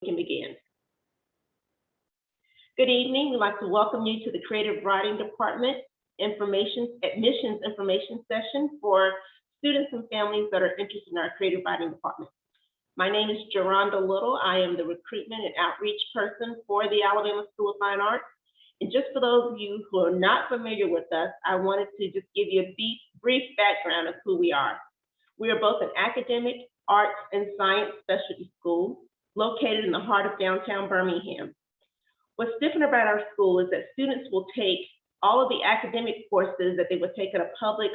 Can begin. Good evening. We'd like to welcome you to the Creative Writing Department Admissions Information Session for students and families that are interested in our Creative Writing Department. My name is Geronda Little. I am the Recruitment and Outreach Person for the Alabama School of Fine Arts. And just for those of you who are not familiar with us, I wanted to just give you a brief background of who we are. We are both an academic, arts, and science specialty school located in the heart of downtown Birmingham. What's different about our school is that students will take all of the academic courses that they would take at a public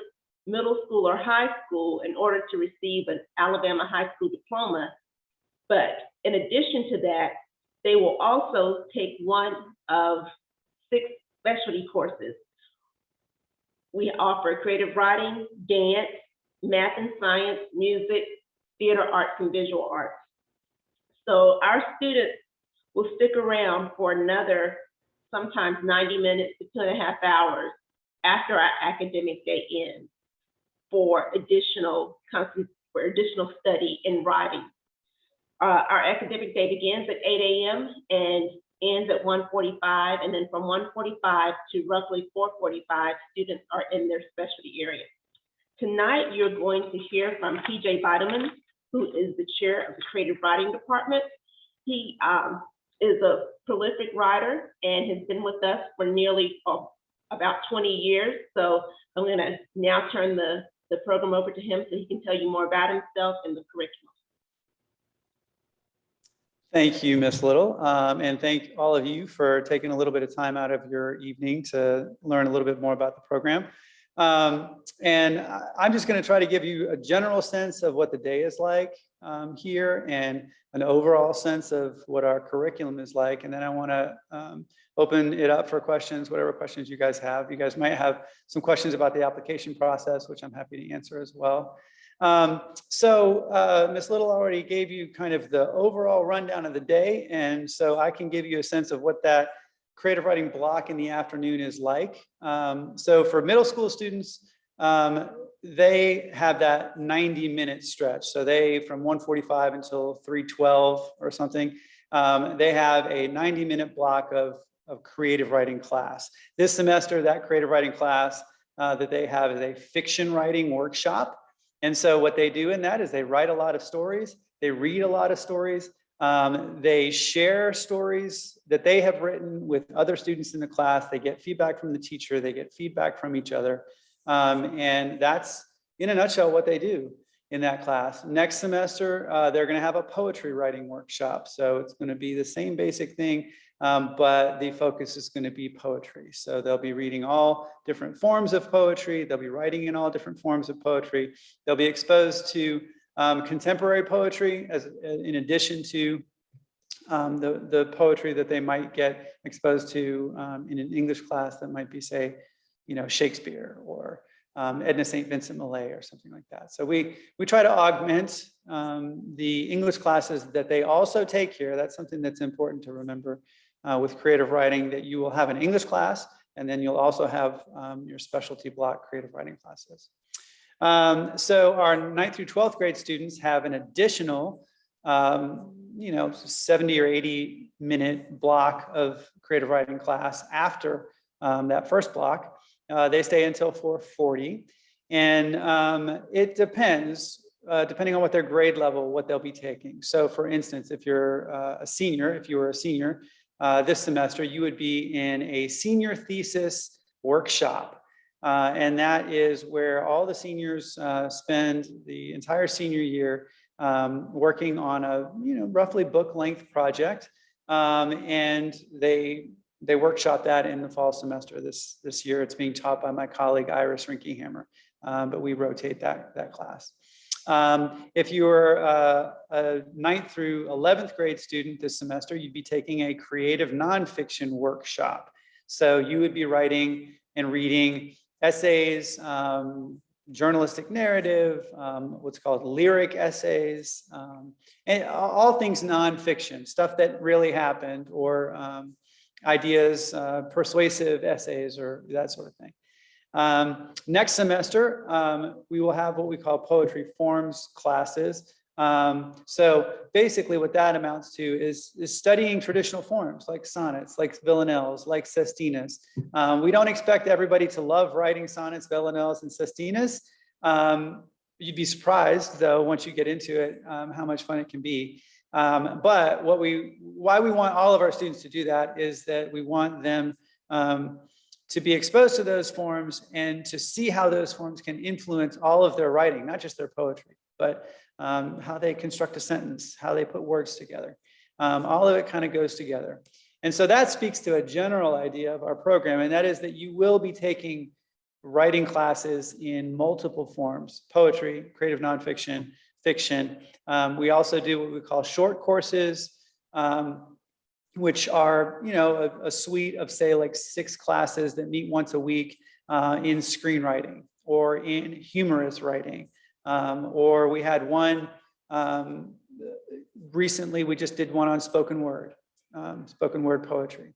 middle school or high school in order to receive an Alabama high school diploma. But in addition to that, they will also take one of 6 specialty courses. We offer creative writing, dance, math and science, music, theater arts, and visual arts. So our students will stick around for another, sometimes 90 minutes to 2.5 hours after our academic day ends for additional study in writing. Our academic day begins at 8 a.m. and ends at 1:45, and then from 1:45 to roughly 4:45, students are in their specialty area. Tonight, you're going to hear from P.J. Bideman, who is the chair of the Creative Writing Department. He is a prolific writer and has been with us for nearly about 20 years. So I'm going to now turn the program over to him so he can tell you more about himself and the curriculum. Thank you, Ms. Little, and thank all of you for taking a little bit of time out of your evening to learn a little bit more about the program. And I'm just going to try to give you a general sense of what the day is like here and an overall sense of what our curriculum is like. And then I want to open it up for questions, whatever questions you guys have. You guys might have some questions about the application process, which I'm happy to answer as well. Ms. Little already gave you kind of the overall rundown of the day. And so I can give you a sense of what that creative writing block in the afternoon is like. So for middle school students, they have that 90-minute stretch. So they, from 1:45 until 3:12 or something, they have a 90-minute block of creative writing class. This semester, that creative writing class that they have is a fiction writing workshop. And so what they do in that is they write a lot of stories, they read a lot of stories, they share stories that they have written with other students in the class. They get feedback from the teacher, they get feedback from each other. And that's, in a nutshell, what they do in that class. Next semester, they're going to have a poetry writing workshop. So it's going to be the same basic thing, but the focus is going to be poetry. So they'll be reading all different forms of poetry. They'll be writing in all different forms of poetry. They'll be exposed to contemporary poetry in addition to the poetry that they might get exposed to in an English class that might be, say, Shakespeare or Edna St. Vincent Millay or something like that. So we try to augment the English classes that they also take here. That's something that's important to remember with creative writing, that you will have an English class, and then you'll also have your specialty block creative writing classes. So our 9th through 12th grade students have an additional 70 or 80 minute block of creative writing class after that first block. They stay until 4:40, and it depends, depending on what their grade level, what they'll be taking. So for instance, if you're if you were a senior this semester, you would be in a senior thesis workshop. And that is where all the seniors spend the entire senior year working on a roughly book length project, and they workshop that in the fall semester. This year it's being taught by my colleague Iris Rinkehammer, but we rotate that class. If you were a 9th through 11th grade student this semester, you'd be taking a creative nonfiction workshop. So you would be writing and reading essays, journalistic narrative, what's called lyric essays, and all things nonfiction, stuff that really happened, or ideas, persuasive essays, or that sort of thing. Next semester, we will have what we call poetry forms classes. So basically what that amounts to is studying traditional forms like sonnets, like villanelles, like sestinas. We don't expect everybody to love writing sonnets, villanelles, and sestinas. You'd be surprised though, once you get into it, how much fun it can be. But why we want all of our students to do that is that we want them to be exposed to those forms and to see how those forms can influence all of their writing, not just their poetry, but how they construct a sentence, how they put words together. All of it kind of goes together. And so that speaks to a general idea of our program, and that is that you will be taking writing classes in multiple forms: poetry, creative nonfiction, fiction. We also do what we call short courses, which are, a suite of, say, like 6 classes that meet once a week in screenwriting or in humorous writing. Or we had one recently, we just did one on spoken word poetry.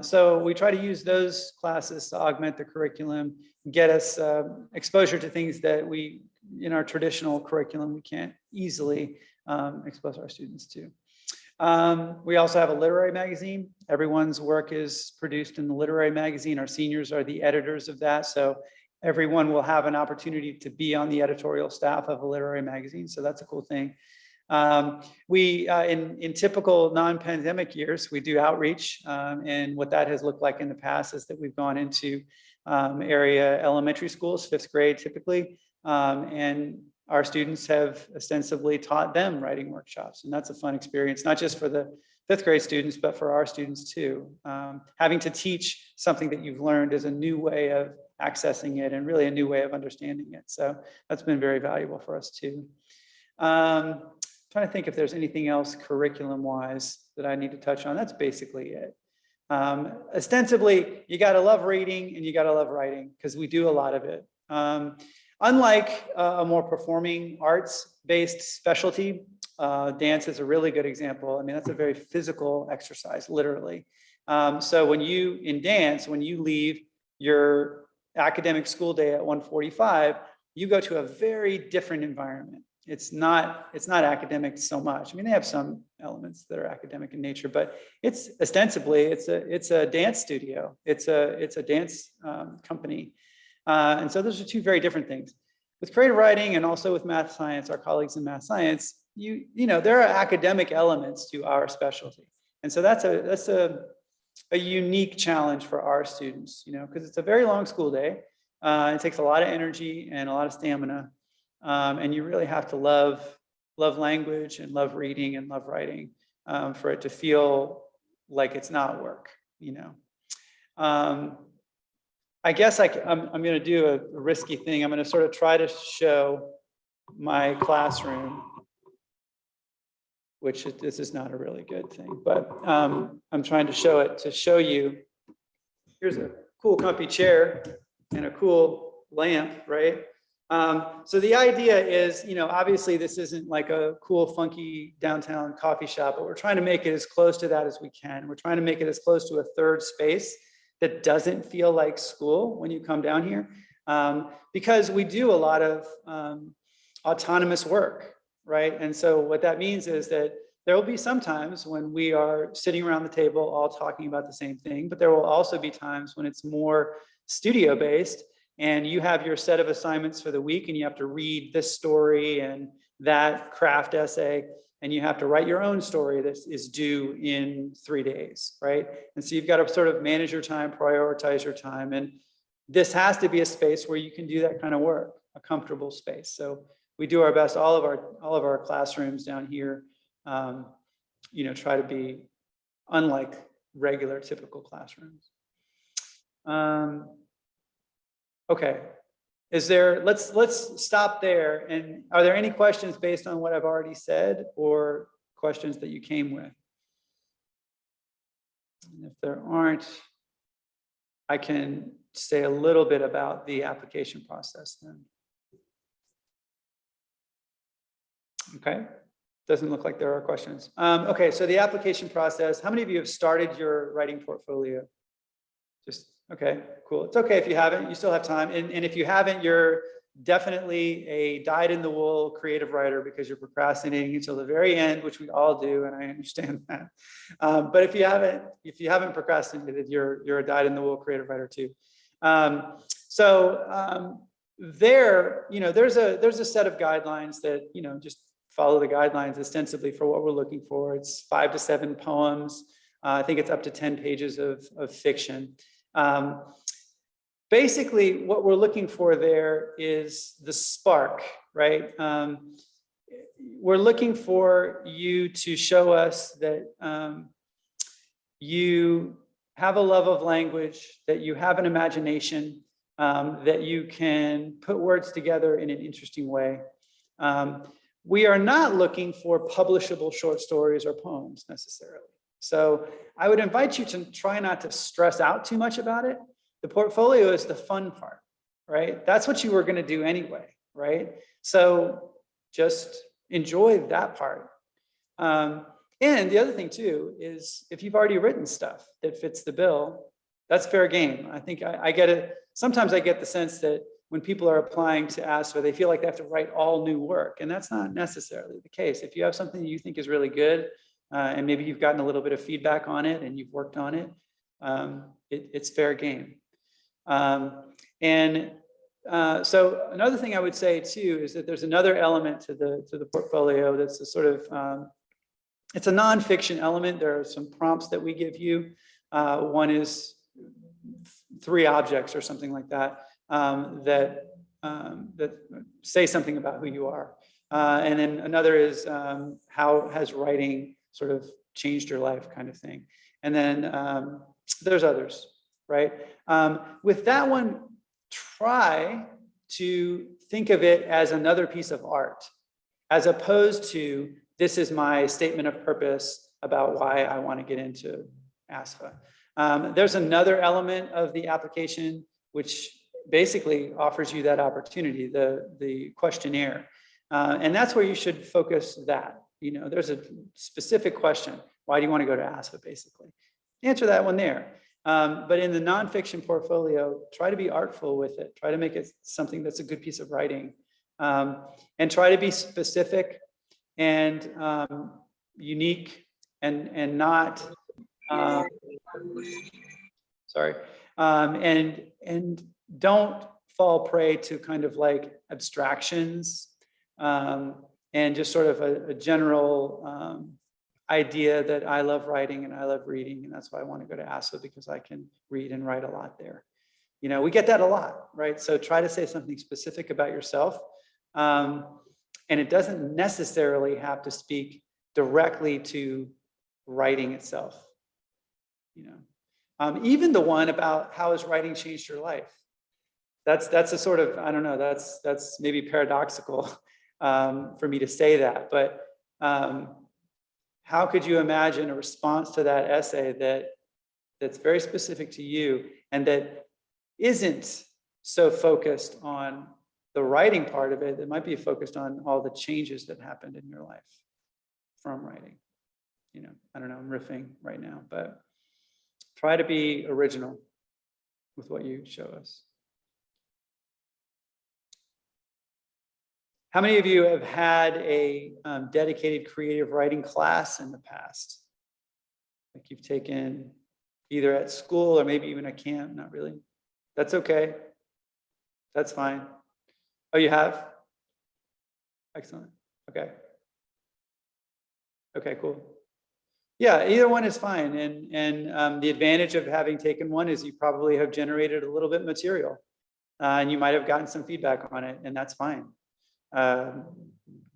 So we try to use those classes to augment the curriculum, get us exposure to things that we, in our traditional curriculum, we can't easily expose our students to. We also have a literary magazine. Everyone's work is produced in the literary magazine. Our seniors are the editors of that. So everyone will have an opportunity to be on the editorial staff of a literary magazine. So that's a cool thing. In typical non-pandemic years, we do outreach. And what that has looked like in the past is that we've gone into area elementary schools, 5th grade typically, and our students have ostensibly taught them writing workshops. And that's a fun experience, not just for the 5th grade students, but for our students too. Having to teach something that you've learned is a new way of accessing it and really a new way of understanding it. So that's been very valuable for us too. Trying to think if there's anything else curriculum wise that I need to touch on. That's basically it. Ostensibly, you got to love reading and you got to love writing because we do a lot of it. Unlike a more performing arts based specialty, dance is a really good example. I mean, that's a very physical exercise, literally. So when you leave your academic school day at 1:45, you go to a very different environment. It's not academic so much. I mean, they have some elements that are academic in nature, but it's ostensibly it's a dance studio. It's a dance company. And so those are 2 very different things. With creative writing and also with math science, our colleagues in math science, there are academic elements to our specialty. And so that's a unique challenge for our students, because it's a very long school day. It takes a lot of energy and a lot of stamina. And you really have to love language and love reading and love writing for it to feel like it's not work, I guess I'm going to do a risky thing. I'm going to sort of try to show my classroom, which this is not a really good thing, but I'm trying to show it to show you. Here's a cool comfy chair and a cool lamp, right? So the idea is, obviously this isn't like a cool, funky downtown coffee shop, but we're trying to make it as close to that as we can. We're trying to make it as close to a third space that doesn't feel like school when you come down here, because we do a lot of autonomous work, right? And so what that means is that there will be some times when we are sitting around the table all talking about the same thing, but there will also be times when it's more studio-based and you have your set of assignments for the week and you have to read this story and that craft essay, and you have to write your own story that is due in 3 days, right? And so you've got to sort of manage your time, prioritize your time. And this has to be a space where you can do that kind of work, a comfortable space. So we do our best, all of our classrooms down here, try to be unlike regular typical classrooms. Okay. Let's stop there. And are there any questions based on what I've already said or questions that you came with? And if there aren't, I can say a little bit about the application process then. Okay. Doesn't look like there are questions. Okay, so the application process, how many of you have started your writing portfolio? Just, okay, cool. It's okay if you haven't, you still have time. And if you haven't, you're definitely a dyed-in-the-wool creative writer because you're procrastinating until the very end, which we all do, and I understand that. But if you haven't procrastinated, you're a dyed-in-the-wool creative writer too. There, there's a set of guidelines that, just follow the guidelines ostensibly for what we're looking for. It's 5 to 7 poems. I think it's up to 10 pages of fiction. Basically, what we're looking for there is the spark, right? We're looking for you to show us that you have a love of language, that you have an imagination, that you can put words together in an interesting way. We are not looking for publishable short stories or poems necessarily. So I would invite you to try not to stress out too much about it. The portfolio is the fun part, right? That's what you were going to do anyway, right? So just enjoy that part. And the other thing too is if you've already written stuff that fits the bill, that's fair game. I think I get it. Sometimes I get the sense that when people are applying to ASFA, they feel like they have to write all new work, and that's not necessarily the case. If you have something that you think is really good, and maybe you've gotten a little bit of feedback on it and you've worked on it, it's fair game. So another thing I would say too is that there's another element to the portfolio that's a sort of it's a nonfiction element. There are some prompts that we give you. One is 3 objects or something like that that say something about who you are, and then another is how has writing sort of changed your life, kind of thing. And then there's others. Right? With that one, try to think of it as another piece of art, as opposed to this is my statement of purpose about why I want to get into ASFA. There's another element of the application which basically offers you that opportunity, the questionnaire. And that's where you should focus that. There's a specific question. Why do you want to go to ASFA, basically? Answer that one there. But in the nonfiction portfolio, try to be artful with it. Try to make it something that's a good piece of writing, and try to be specific and unique and not and don't fall prey to kind of like abstractions and just sort of a general idea that I love writing and I love reading, and that's why I want to go to ASFA, because I can read and write a lot there. We get that a lot, right? So try to say something specific about yourself, and it doesn't necessarily have to speak directly to writing itself. Even the one about how has writing changed your life. That's a sort of, I don't know, that's maybe paradoxical for me to say that, but how could you imagine a response to that essay that's very specific to you and that isn't so focused on the writing part of it, that might be focused on all the changes that happened in your life from writing? I don't know, I'm riffing right now, but try to be original with what you show us. How many of you have had a dedicated creative writing class in the past? Like you've taken either at school or maybe even a camp? Not really. That's okay. That's fine. Oh, you have? Excellent. Okay. Okay, cool. Yeah, either one is fine. And the advantage of having taken one is you probably have generated a little bit of material, and you might have gotten some feedback on it, and that's fine.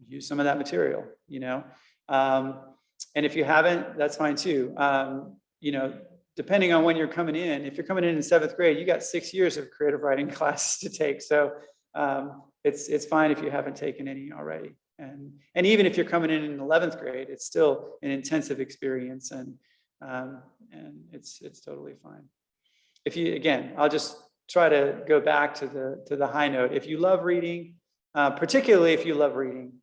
Use some of that material, and if you haven't, that's fine too. Depending on when you're coming in, if you're coming in 7th grade, you got 6 years of creative writing classes to take. So it's fine if you haven't taken any already. And even if you're coming in 11th grade, it's still an intensive experience, and it's totally fine. Again, I'll just try to go back to the high note. If you love reading, particularly if you love reading,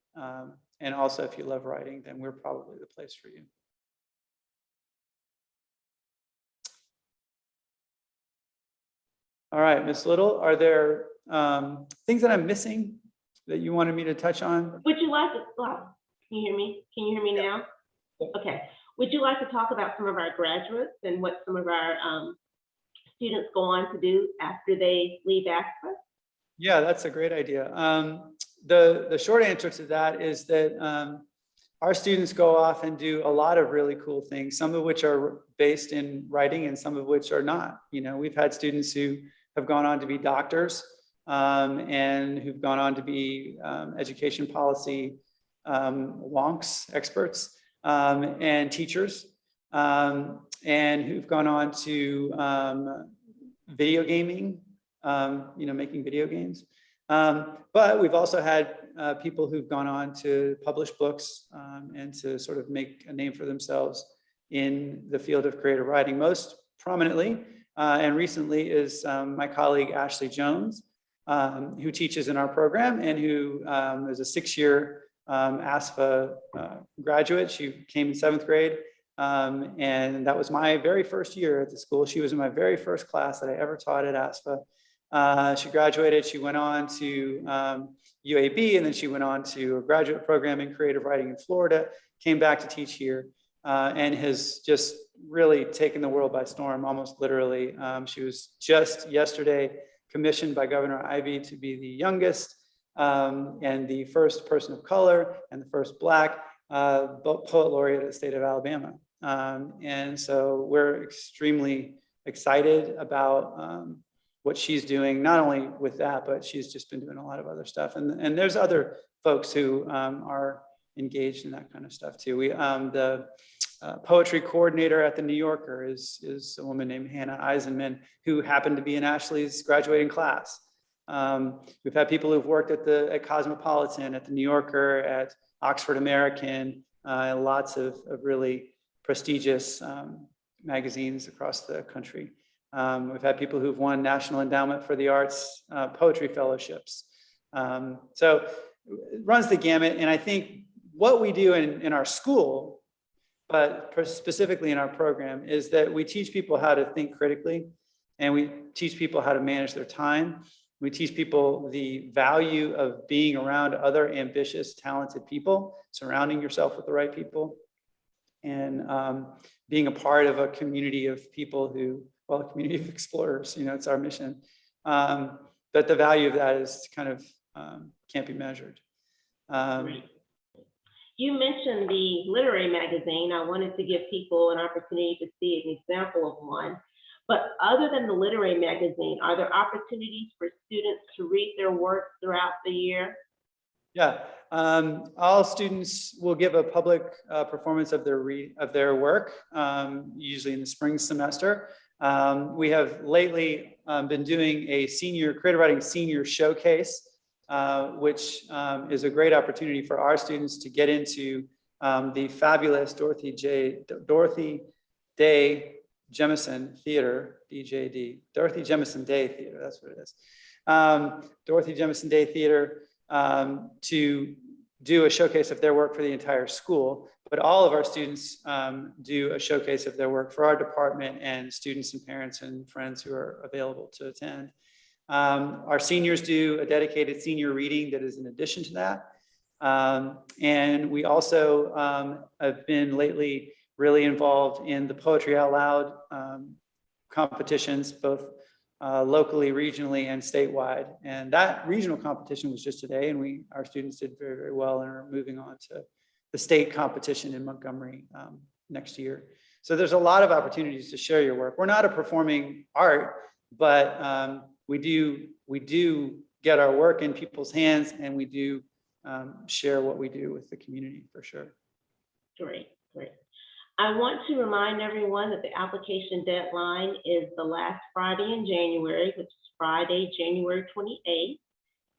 and also if you love writing, then we're probably the place for you. All right, Ms. Little, are there things that I'm missing that you wanted me to touch on? Would you like to, well, can you hear me? Can you hear me now? Okay. Would you like to talk about some of our graduates and what some of our students go on to do after they leave ASFA? Yeah, that's a great idea. The short answer to that is that our students go off and do a lot of really cool things, some of which are based in writing and some of which are not. You know, we've had students who have gone on to be doctors and who've gone on to be education policy wonks, experts, and teachers, and who've gone on to video gaming, you know, making video games. But we've also had people who've gone on to publish books and to sort of make a name for themselves in the field of creative writing. Most prominently and recently is my colleague Ashley Jones, who teaches in our program and who is a 6-year ASFA graduate. She came in 7th grade. And that was my very first year at the school. She was in my very first class that I ever taught at ASFA. She graduated, she went on to UAB, and then she went on to a graduate program in creative writing in Florida, came back to teach here, and has just really taken the world by storm, almost literally. She was just yesterday commissioned by Governor Ivey to be the youngest and the first person of color and the first Black poet laureate of the state of Alabama. And so we're extremely excited about what she's doing, not only with that, but she's just been doing a lot of other stuff. And there's other folks who are engaged in that kind of stuff too. The poetry coordinator at the New Yorker is a woman named Hannah Eisenman, who happened to be in Ashley's graduating class. We've had people who've worked at Cosmopolitan, at the New Yorker, at Oxford American, lots of really prestigious magazines across the country. We've had people who've won National Endowment for the Arts poetry fellowships. So it runs the gamut. And I think what we do in our school, but specifically in our program, is that we teach people how to think critically, and we teach people how to manage their time. We teach people the value of being around other ambitious, talented people, surrounding yourself with the right people, and being a part of a community of people who, well, a community of explorers, you know, it's our mission. But the value of that is kind of can't be measured. You mentioned the literary magazine. I wanted to give people an opportunity to see an example of one. But other than the literary magazine, are there opportunities for students to read their work throughout the year? Yeah, all students will give a public performance of their work, usually in the spring semester. We have lately been doing a creative writing senior showcase, which is a great opportunity for our students to get into the fabulous Dorothy Day Jemison Theater, DJD, Dorothy Jemison Day Theater, that's what it is. Dorothy Jemison Day Theater, to do a showcase of their work for the entire school, but all of our students do a showcase of their work for our department and students and parents and friends who are available to attend. Our seniors do a dedicated senior reading that is in addition to that. And we also have been lately really involved in the Poetry Out Loud competitions, both locally, regionally, and statewide. And that regional competition was just today, and our students did very, very well and are moving on to the state competition in Montgomery next year. So there's a lot of opportunities to share your work. We're not a performing art, but we do get our work in people's hands, and we do share what we do with the community for sure. Great. I want to remind everyone that the application deadline is the last Friday in January, which is Friday, January 28th.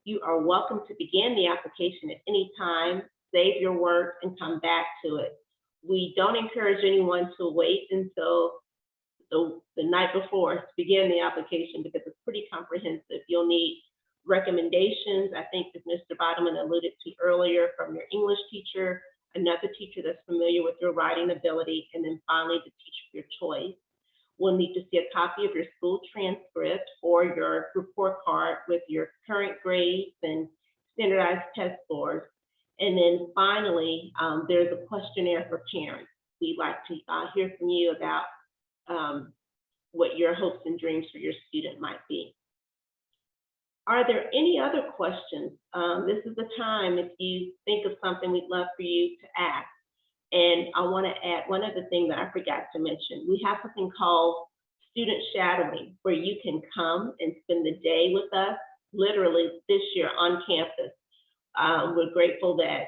You are welcome to begin the application at any time, save your work, and come back to it. We don't encourage anyone to wait until the night before to begin the application because it's pretty comprehensive. You'll need recommendations, I think, as Mr. Bodeman alluded to earlier, from your English teacher, another teacher that's familiar with your writing ability, and then finally the teacher of your choice. We'll need to see a copy of your school transcript or your report card with your current grades and standardized test scores. And then finally, there's a questionnaire for parents. We'd like to hear from you about what your hopes and dreams for your student might be. Are there any other questions? This is the time, if you think of something, we'd love for you to ask. And I want to add one other thing that I forgot to mention. We have something called student shadowing, where you can come and spend the day with us, literally this year on campus. We're grateful that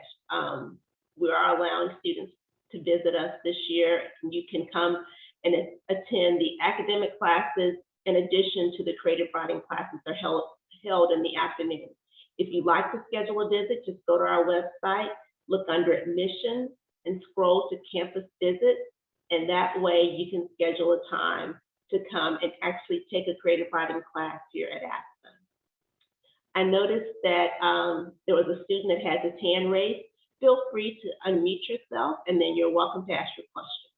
we are allowing students to visit us this year. You can come and attend the academic classes in addition to the creative writing classes that are held in the afternoon. If you'd like to schedule a visit, just go to our website, look under admissions, and scroll to campus visit. And that way you can schedule a time to come and actually take a creative writing class here at ASFA. I noticed that there was a student that had his hand raised. Feel free to unmute yourself, and then you're welcome to ask your question.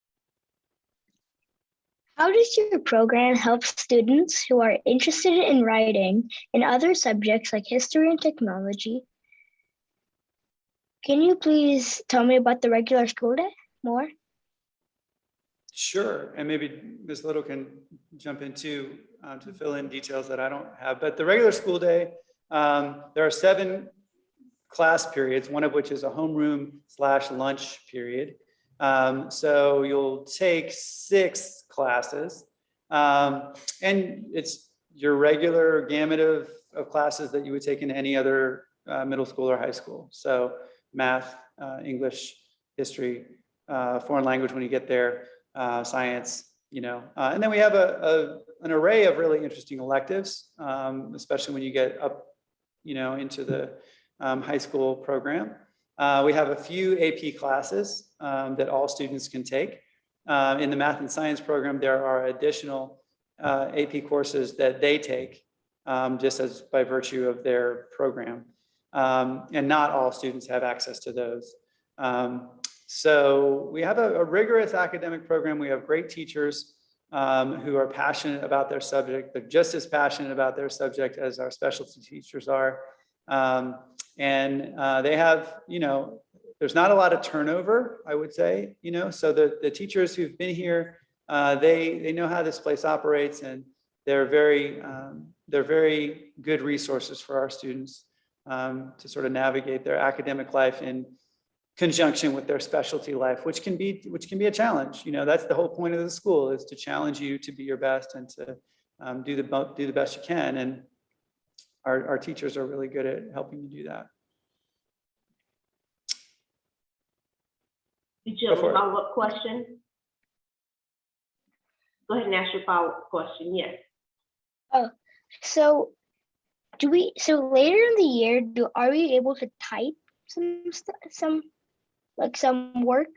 How does your program help students who are interested in writing in other subjects like history and technology? Can you please tell me about the regular school day more? Sure, and maybe Ms. Little can jump in too to fill in details that I don't have. But the regular school day, there are 7 class periods, one of which is a homeroom/lunch period. So you'll take 6 classes, and it's your regular gamut of classes that you would take in any other middle school or high school. So math, English, history, foreign language when you get there, science, and then we have an array of really interesting electives, especially when you get up, into the high school program. We have a few AP classes that all students can take. In the math and science program, there are additional AP courses that they take just as by virtue of their program. And not all students have access to those. So we have a rigorous academic program. We have great teachers who are passionate about their subject. They're just as passionate about their subject as our specialty teachers are. And they have, there's not a lot of turnover, I would say, so the teachers who've been here, they know how this place operates, and they're very good resources for our students to sort of navigate their academic life in conjunction with their specialty life, which can be a challenge. That's the whole point of the school, is to challenge you to be your best and to do the best you can. And our teachers are really good at helping you do that. Did you have a follow-up question? Go ahead and ask your follow-up question. Yes. Oh, so later in the year, are we able to type some work?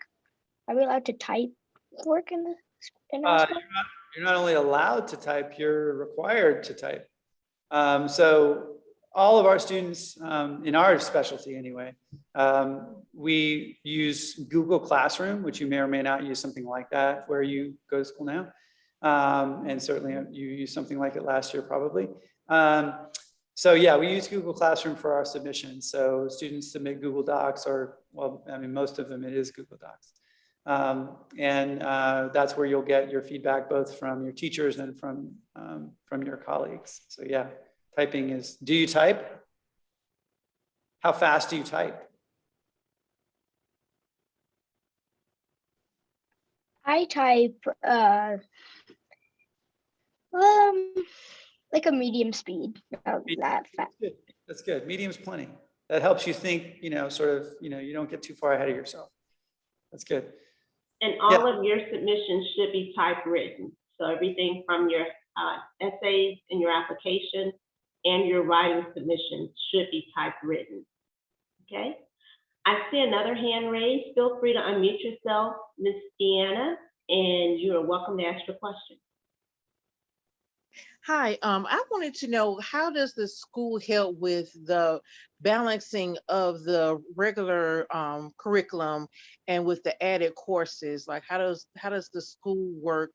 Are we allowed to type work in our school? You're not only allowed to type, you're required to type. So all of our students in our specialty anyway, we use Google Classroom, which you may or may not use something like that where you go to school now. And certainly you used something like it last year, probably. So yeah, we use Google Classroom for our submissions. So students submit Google Docs, or, well, I mean, most of them, it is Google Docs. And that's where you'll get your feedback, both from your teachers and from your colleagues. So yeah, typing is, do you type? How fast do you type? I type like a medium speed, not that fast. That's good. Medium's plenty. That helps you think, sort of, you don't get too far ahead of yourself. That's good. And all of your submissions should be typewritten. So everything from your essays and your application and your writing submissions should be typewritten. Okay. I see another hand raised. Feel free to unmute yourself, Ms. Deanna, and you are welcome to ask your question. Hi, I wanted to know, how does the school help with the balancing of the regular curriculum and with the added courses? Like, how does the school work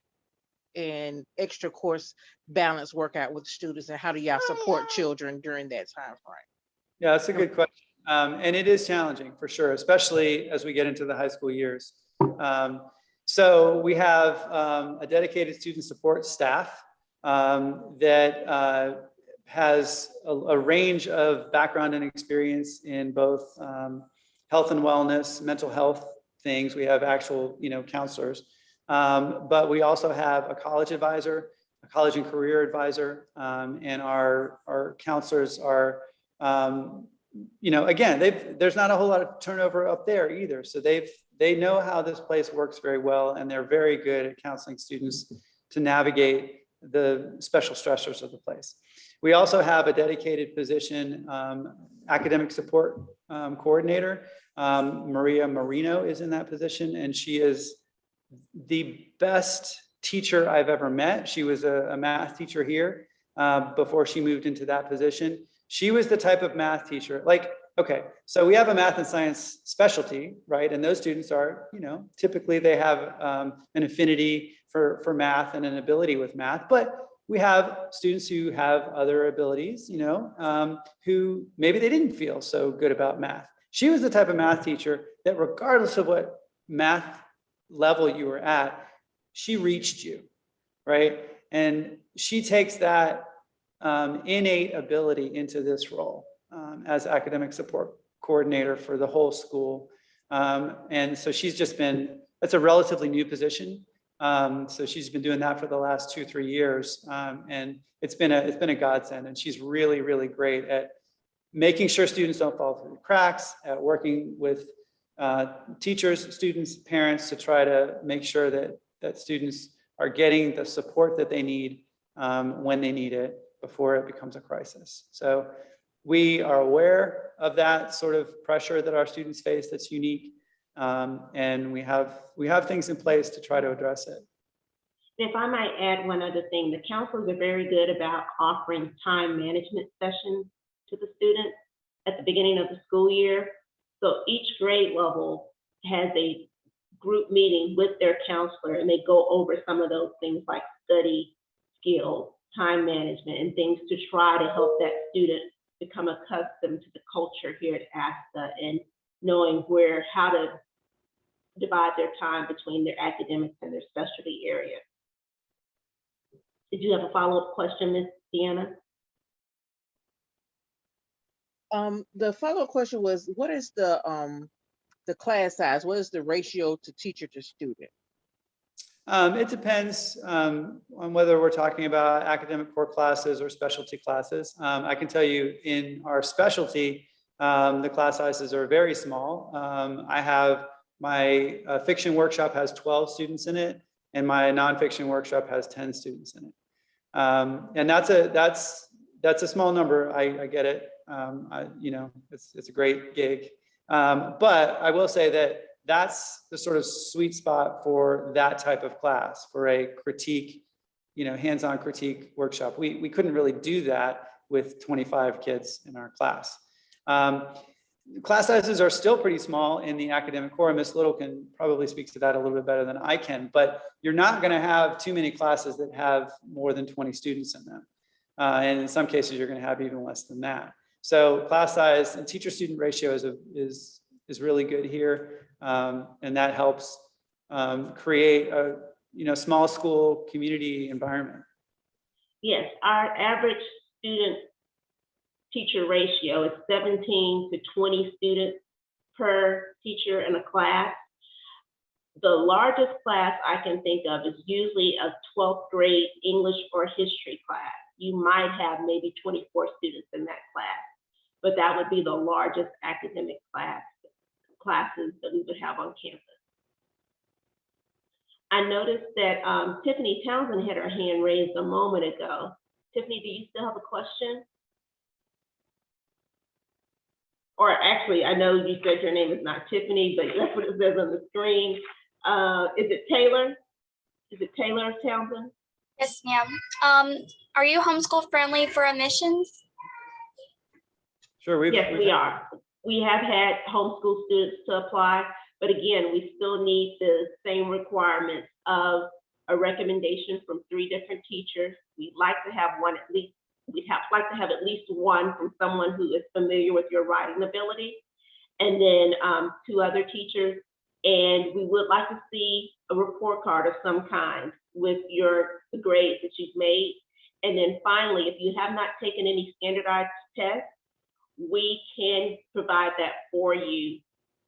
and extra course balance work out with students, and how do y'all support children during that time frame? Yeah, that's a good question. And it is challenging for sure, especially as we get into the high school years. So we have a dedicated student support staff that has a range of background and experience in both health and wellness, mental health things. We have actual, counselors, but we also have a college advisor, a college and career advisor, and our counselors are, again, there's not a whole lot of turnover up there either. So they know how this place works very well, and they're very good at counseling students to navigate the special stressors of the place. We also have a dedicated position, academic support coordinator. Maria Marino is in that position, and she is the best teacher I've ever met. She was a math teacher here before she moved into that position. She was the type of math teacher, okay, so we have a math and science specialty, right? And those students are, typically they have an affinity for math and an ability with math, but we have students who have other abilities, who maybe they didn't feel so good about math. She was the type of math teacher that regardless of what math level you were at, she reached you, right? And she takes that innate ability into this role as academic support coordinator for the whole school. And so that's a relatively new position. So she's been doing that for the last 2-3 years. And it's been a godsend, and she's really, really great at making sure students don't fall through the cracks, at working with teachers, students, parents to try to make sure that students are getting the support that they need when they need it before it becomes a crisis. So we are aware of that sort of pressure that our students face that's unique. And we have things in place to try to address it. If I might add one other thing, the counselors are very good about offering time management sessions to the students at the beginning of the school year. So each grade level has a group meeting with their counselor, and they go over some of those things like study skills, time management, and things to try to help that student become accustomed to the culture here at ASFA and knowing how to divide their time between their academics and their specialty area. Did you have a follow-up question, Ms. Deanna? The follow-up question was, what is the class size? What is the ratio to teacher to student? It depends on whether we're talking about academic core classes or specialty classes. I can tell you in our specialty, the class sizes are very small. I have my fiction workshop has 12 students in it, and my nonfiction workshop has 10 students in it. And that's a small number. I get it. It's a great gig. But I will say that that's the sort of sweet spot for that type of class, for a critique, hands-on critique workshop. We couldn't really do that with 25 kids in our class. Class sizes are still pretty small in the academic core. Ms. Little can probably speak to that a little bit better than I can, but you're not going to have too many classes that have more than 20 students in them. And in some cases, you're going to have even less than that. So class size and teacher-student ratio is really good here. And that helps create a small school community environment. Yes, our average student teacher ratio is 17 to 20 students per teacher in a class. The largest class I can think of is usually a 12th grade English or history class. You might have maybe 24 students in that class, but that would be the largest academic classes that we would have on campus. I noticed that Tiffany Townsend had her hand raised a moment ago. Tiffany, do you still have a question? Or actually, I know you said your name is not Tiffany, but that's what it says on the screen. Is it Taylor? Is it Taylor Townsend? Yes, ma'am. Are you homeschool friendly for admissions? Sure. Yes, we are. We have had homeschool students to apply, but again, we still need the same requirements of a recommendation from 3 different teachers. We'd like to have one at least, like to have at least one from someone who is familiar with your writing ability, and then 2 other teachers. And we would like to see a report card of some kind with the grades that you've made. And then finally, if you have not taken any standardized tests, we can provide that for you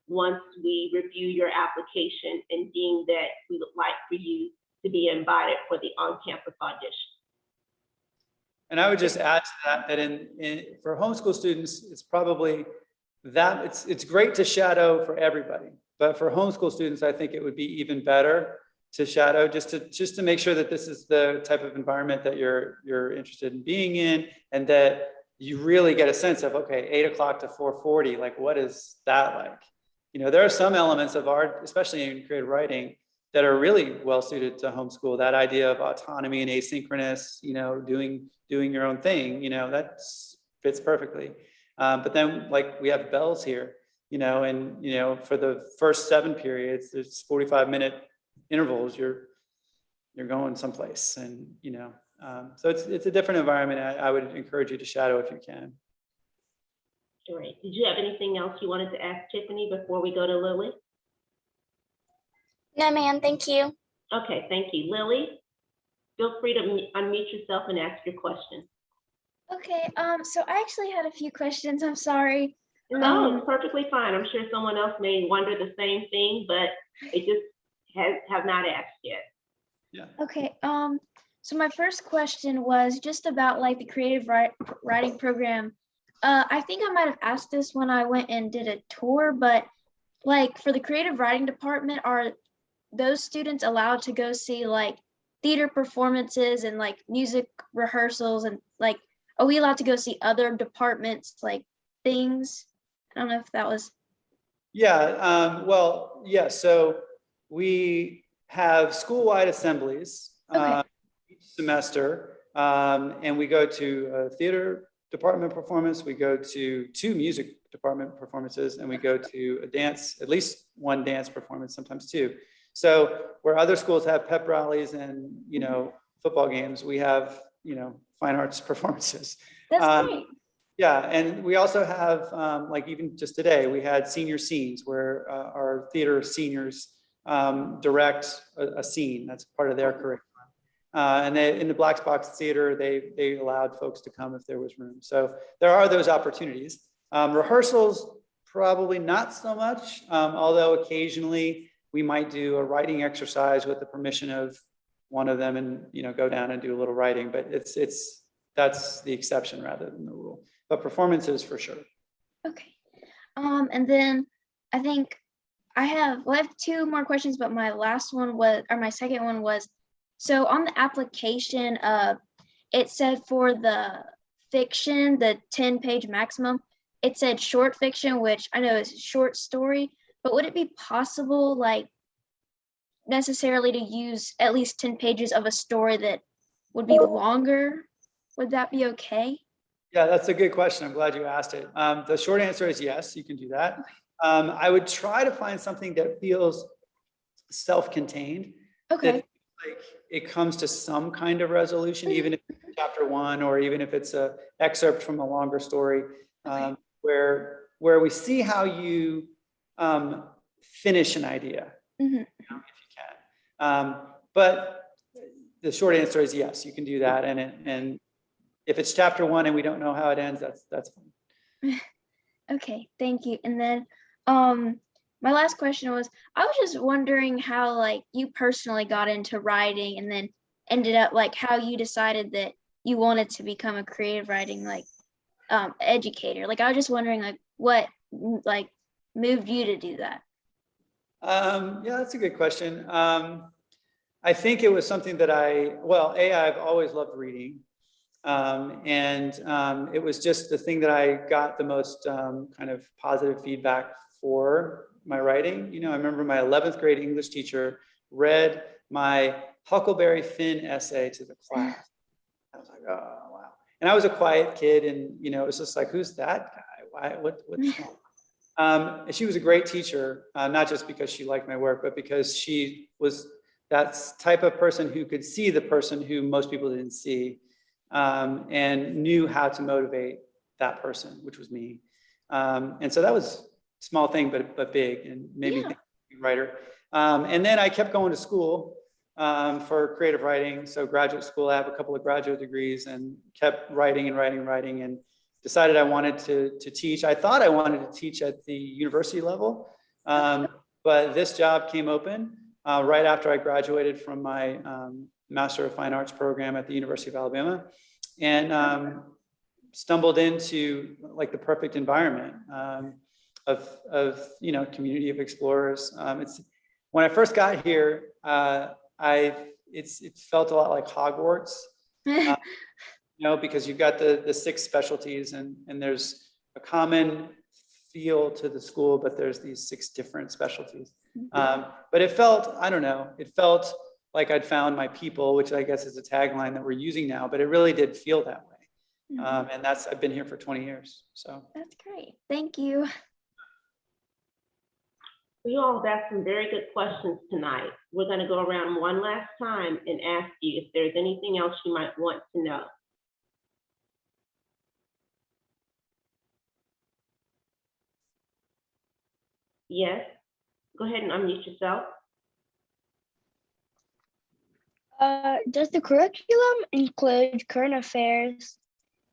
once we review your application and deem that we would like for you to be invited for the on-campus audition. And I would just add to that, that for homeschool students, it's probably that it's great to shadow for everybody, but for homeschool students, I think it would be even better to shadow just to make sure that this is the type of environment that you're interested in being in, and that you really get a sense of, okay, 8 o'clock to 4:40, like what is that like? You know, there are some elements of art, especially in creative writing, that are really well suited to homeschool. That idea of autonomy and asynchronous, you know, doing your own thing, you know, that fits perfectly. But then, like, we have bells here, you know, and, you know, for the first 7 periods, there's 45-minute intervals. You're going someplace, and, you know, so it's a different environment. I would encourage you to shadow if you can. Great. Did you have anything else you wanted to ask Tiffany before we go to Lily? No, ma'am, thank you. Okay, thank you. Lily, feel free to unmute yourself and ask your question. Okay, so I actually had a few questions. I'm sorry. No, it's perfectly fine. I'm sure someone else may wonder the same thing, but they just have not asked yet. Yeah. Okay, so my first question was just about like the creative writing program. I think I might have asked this when I went and did a tour, but like for the creative writing department, are those students allowed to go see like theater performances and like music rehearsals, and like, are we allowed to go see other departments like things? I don't know if that was. Yeah, well, yeah, so we have school-wide assemblies each semester, and we go to a theater department performance, we go to 2 music department performances, and we go to a dance, at least 1 dance performance, sometimes 2. So where other schools have pep rallies and, you know, football games, we have, you know, fine arts performances. That's great. Yeah, and we also have, like even just today, we had senior scenes where our theater seniors direct a scene. That's part of their curriculum. And in the Black Box Theater, they allowed folks to come if there was room. So there are those opportunities. Rehearsals, probably not so much, although occasionally we might do a writing exercise with the permission of one of them, and, you know, go down and do a little writing, but that's the exception rather than the rule. But performances for sure. Okay. And then I think I have 2 more questions, but my second one was, so on the application, it said for the fiction, the 10-page maximum, it said short fiction, which I know is a short story, but would it be possible, like, necessarily to use at least 10 pages of a story that would be longer? Would that be okay? Yeah, that's a good question. I'm glad you asked it. The short answer is yes, you can do that. I would try to find something that feels self-contained. Okay. That, like, it comes to some kind of resolution, even if it's chapter 1, or even if it's an excerpt from a longer story, where we see how you finish an idea, if you can. But the short answer is yes, you can do that, and if it's chapter 1 and we don't know how it ends, that's fine. Okay, thank you. And then my last question was, I was just wondering how, like, you personally got into writing and then ended up, like, how you decided that you wanted to become a creative writing, like, educator. Like, I was just wondering, like, what, like, moved you to do that? Yeah, that's a good question. I think it was something that I've always loved reading. And it was just the thing that I got the most kind of positive feedback for my writing. You know, I remember my 11th grade English teacher read my Huckleberry Finn essay to the class. I was like, oh, wow. And I was a quiet kid, and, you know, it was just like, who's that guy? What's wrong? And she was a great teacher, not just because she liked my work, but because she was that type of person who could see the person who most people didn't see, and knew how to motivate that person, which was me. And so that was a small thing, but big, and made me think writer. And then I kept going to school for creative writing. So graduate school, I have a couple of graduate degrees, and kept writing and decided I wanted to teach. I thought I wanted to teach at the university level, but this job came open right after I graduated from my Master of Fine Arts program at the University of Alabama, and stumbled into like the perfect environment of community of explorers. It's when I first got here, it felt a lot like Hogwarts, because you've got the 6 specialties, and there's a common feel to the school, but there's these 6 different specialties. But it felt, I don't know, it felt like I'd found my people, which I guess is a tagline that we're using now, but it really did feel that way. And I've been here for 20 years, so. That's great. Thank you. You all have asked some very good questions tonight. We're going to go around one last time and ask you if there's anything else you might want to know. Yes, go ahead and unmute yourself. Does the curriculum include current affairs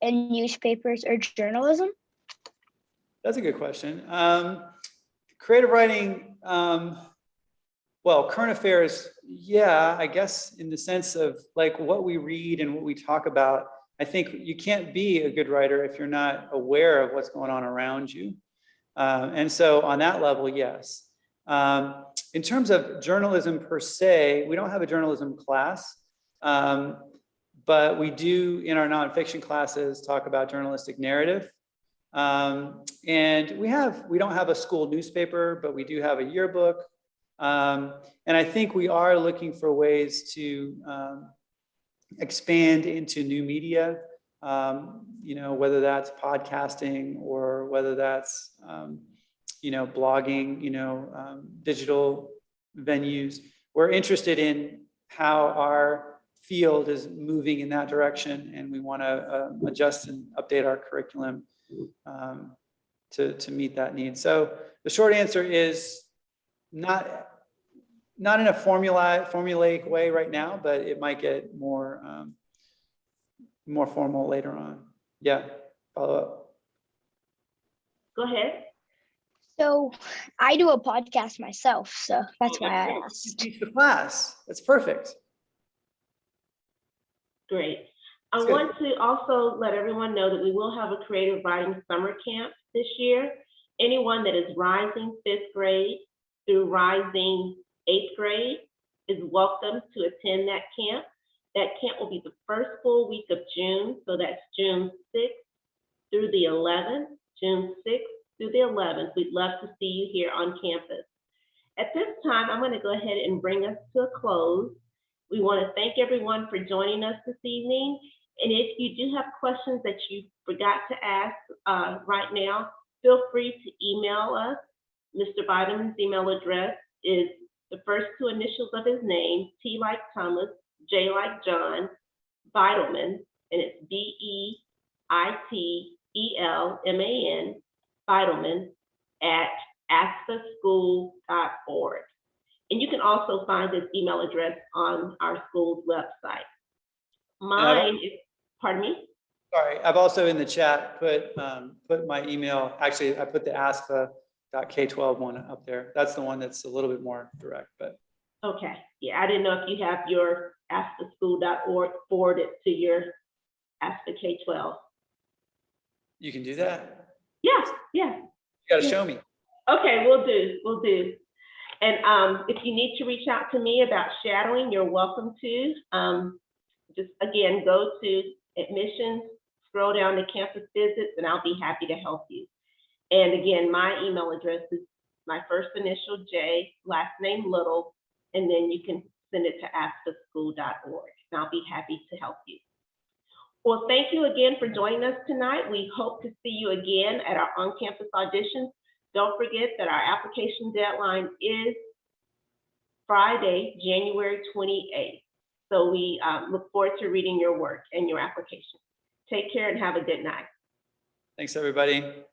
and newspapers or journalism? That's a good question. Creative writing, well, current affairs, yeah, I guess in the sense of like what we read and what we talk about. I think you can't be a good writer if you're not aware of what's going on around you. And so on that level, yes. In terms of journalism per se, we don't have a journalism class, but we do in our nonfiction classes talk about journalistic narrative. And we don't have a school newspaper, but we do have a yearbook. And I think we are looking for ways to expand into new media, whether that's podcasting or whether that's, blogging, digital venues. We're interested in how our field is moving in that direction, and we want to adjust and update our curriculum to meet that need. So the short answer is not in a formulaic way right now, but it might get more formal later on. Yeah, follow up. Go ahead. So I do a podcast myself, so that's why I You asked. teach the class. That's perfect. Great. I That's good. want to also let everyone know that we will have a creative writing summer camp this year. Anyone that is rising 5th grade through rising 8th grade is welcome to attend that camp. That camp will be the first full week of June. So that's June 6th through the 11th, June 6th through the 11th. We'd love to see you here on campus. At this time, I'm going to go ahead and bring us to a close. We want to thank everyone for joining us this evening. And if you do have questions that you forgot to ask right now, feel free to email us. Mr. Bideman's email address is the first 2 initials of his name, T like Thomas, J like John, Bideman, and it's BEITELMAN, Bideman at asfaschool.org. And you can also find this email address on our school's website. Mine is, pardon me? Sorry, I've also in the chat put my email. Actually, I put the ASFA.K12 one up there. That's the one that's a little bit more direct, but. Okay, yeah, I didn't know if you have your asfaschool.org forwarded to your ASFA K12. You can do that? Yeah. You gotta show me. Okay, we'll do. And if you need to reach out to me about shadowing, you're welcome to. Just again, go to admissions, scroll down to campus visits, and I'll be happy to help you. And again, my email address is my first initial J, last name Little, and then you can send it to asfaschool.org, and I'll be happy to help you. Well, thank you again for joining us tonight. We hope to see you again at our on-campus auditions. Don't forget that our application deadline is Friday, January 28th. So we look forward to reading your work and your application. Take care and have a good night. Thanks, everybody.